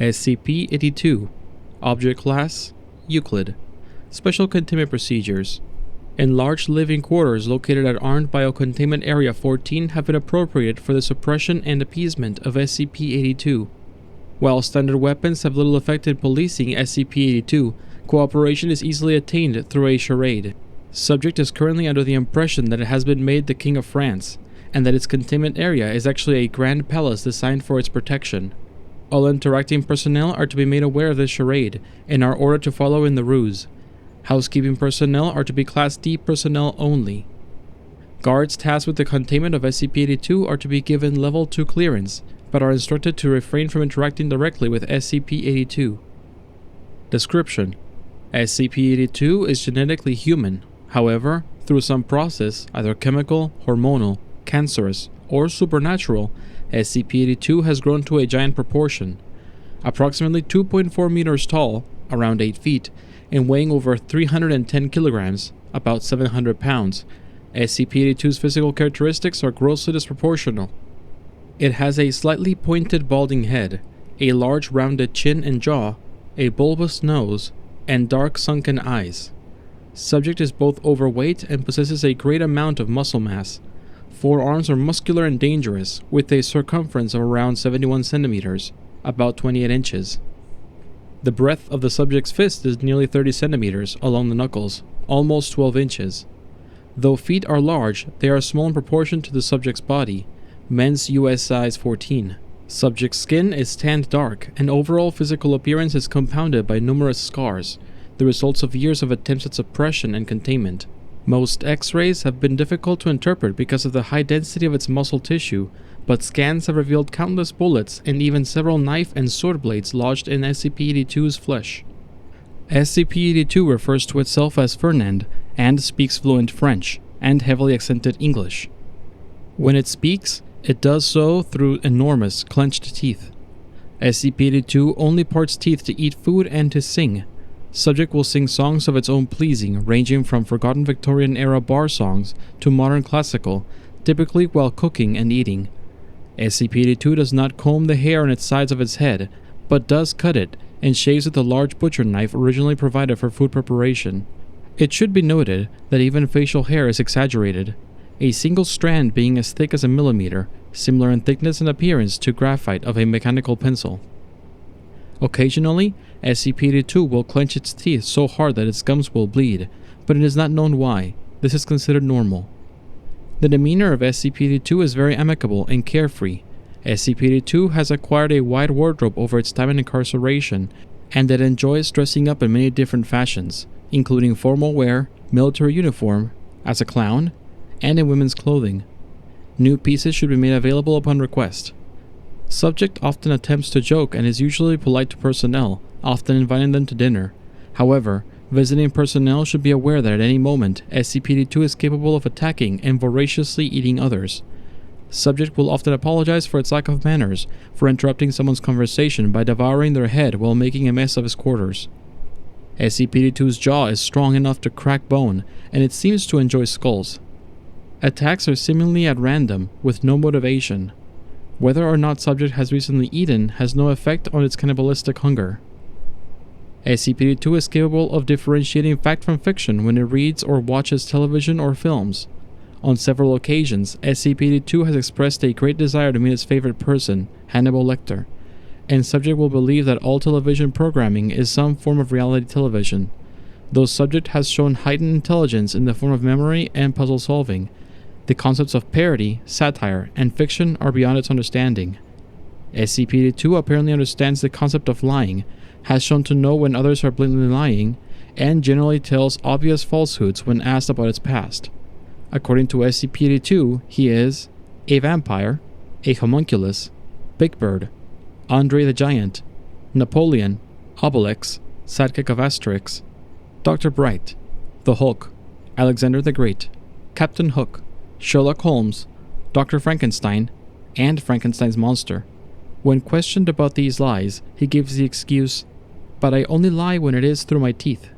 SCP-82 Object Class Euclid. Special Containment Procedures. Enlarged living quarters located at Armed Biocontainment Area 14 have been appropriated for the suppression and appeasement of SCP-82. While standard weapons have little affected policing SCP-82, cooperation is easily attained through a charade. Subject is currently under the impression that it has been made the King of France, and that its containment area is actually a grand palace designed for its protection. All interacting personnel are to be made aware of this charade, and are ordered to follow in the ruse. Housekeeping personnel are to be Class D personnel only. Guards tasked with the containment of SCP-82 are to be given Level 2 clearance, but are instructed to refrain from interacting directly with SCP-82. Description: SCP-82 is genetically human. However, through some process, either chemical, hormonal, cancerous, or supernatural, SCP-82 has grown to a giant proportion. Approximately 2.4 meters tall, around 8 feet, and weighing over 310 kilograms, about 700 pounds, SCP-82's physical characteristics are grossly disproportional. It has a slightly pointed balding head, a large rounded chin and jaw, a bulbous nose, and dark sunken eyes. Subject is both overweight and possesses a great amount of muscle mass. Forearms are muscular and dangerous, with a circumference of around 71 centimeters, about 28 inches. The breadth of the subject's fist is nearly 30 centimeters along the knuckles, almost 12 inches. Though feet are large, they are small in proportion to the subject's body, men's US size 14. Subject's skin is tanned dark, and overall physical appearance is compounded by numerous scars, the results of years of attempts at suppression and containment. Most X-rays have been difficult to interpret because of the high density of its muscle tissue, but scans have revealed countless bullets and even several knife and sword blades lodged in SCP-82's flesh. SCP-82 refers to itself as Fernand and speaks fluent French and heavily accented English. When it speaks, it does so through enormous clenched teeth. SCP-82 only parts teeth to eat food and to sing. Subject will sing songs of its own pleasing, ranging from forgotten Victorian-era bar songs to modern classical, typically while cooking and eating. SCP-82 does not comb the hair on its sides of its head, but does cut it and shaves with a large butcher knife originally provided for food preparation. It should be noted that even facial hair is exaggerated, a single strand being as thick as a millimeter, similar in thickness and appearance to graphite of a mechanical pencil. Occasionally, SCP-82 will clench its teeth so hard that its gums will bleed, but it is not known why. This is considered normal. The demeanor of SCP-82 is very amicable and carefree. SCP-82 has acquired a wide wardrobe over its time in incarceration, and it enjoys dressing up in many different fashions, including formal wear, military uniform, as a clown, and in women's clothing. New pieces should be made available upon request. Subject often attempts to joke and is usually polite to personnel, often inviting them to dinner. However, visiting personnel should be aware that at any moment, SCP-82 is capable of attacking and voraciously eating others. Subject will often apologize for its lack of manners, for interrupting someone's conversation by devouring their head while making a mess of his quarters. SCP-82's jaw is strong enough to crack bone, and it seems to enjoy skulls. Attacks are seemingly at random, with no motivation. Whether or not subject has recently eaten has no effect on its cannibalistic hunger. SCP-82 is capable of differentiating fact from fiction when it reads or watches television or films. On several occasions, SCP-82 has expressed a great desire to meet its favorite person, Hannibal Lecter, and subject will believe that all television programming is some form of reality television, though subject has shown heightened intelligence in the form of memory and puzzle solving. The concepts of parody, satire, and fiction are beyond its understanding. SCP-82 apparently understands the concept of lying, has shown to know when others are blatantly lying, and generally tells obvious falsehoods when asked about its past. According to SCP-82, he is a vampire, a homunculus, Big Bird, Andre the Giant, Napoleon, Obelix, sidekick of Asterix, Dr. Bright, the Hulk, Alexander the Great, Captain Hook, Sherlock Holmes, Dr. Frankenstein, and Frankenstein's monster. When questioned about these lies, he gives the excuse, "But I only lie when it is through my teeth."